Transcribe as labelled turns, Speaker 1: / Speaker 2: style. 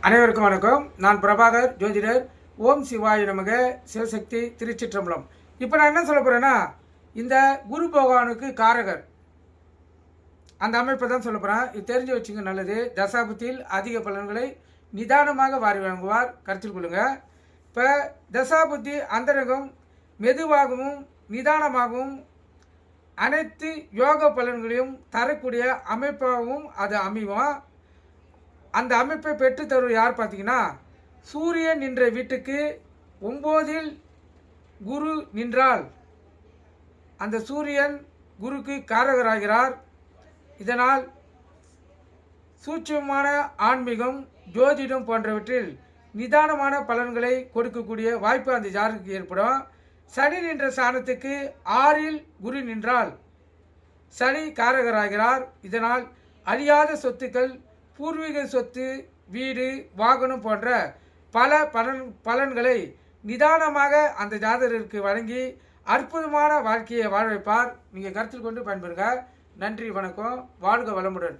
Speaker 1: அனைவருக்கும் வணக்கம். நான் பிரபாகர் ஜோதிடர். ஓம் சிவாய நமக. சிவசக்தி திருச்சிற்றம்பலம். இப்போ நான் என்ன சொல்ல போகிறேன்னா, இந்த குரு பகவானுக்கு காரகர் அந்த அமைப்பை தான் சொல்ல போகிறேன். இது தெரிஞ்சு வச்சுங்க, நல்லது. தசாபுத்தியில் அதிக பலன்களை நிதானமாக வாரி வழங்குவார், கருத்தில் கொள்ளுங்கள். இப்போ தசாபுத்தி அந்தரகம் மெதுவாகவும் நிதானமாகவும் அனைத்து யோக பலன்களையும் தரக்கூடிய அமைப்பாகவும் அது அமையும். அந்த அமைப்பை பெற்று தருவது யார் பார்த்தீங்கன்னா, சூரியன் நின்ற வீட்டுக்கு 9இல் குரு நின்றால் அந்த சூரியன் குருக்கு காரகராகிறார். இதனால் சூட்சமான ஆன்மீகம், ஜோதிடம் போன்றவற்றில் நிதானமான பலன்களை கொடுக்கக்கூடிய வாய்ப்பு அந்த ஜாதகத்துக்கு ஏற்படும். சனி நின்ற ஸ்தானத்துக்கு 6இல் குரு நின்றால் சனி காரகராகிறார். இதனால் அழியாத சொத்துக்கள், பூர்வீக சொத்து, வீடு, வாகனம் போன்ற பல பலன்களை நிதானமாக அந்த ஜாதகருக்கு வழங்கி அற்புதமான வாழ்க்கையை வாழ வைப்பார். நீங்கள் கருத்தில் கொண்டு பயன்பெறுங்க. நன்றி, வணக்கம். வாழ்க வளமுடன்.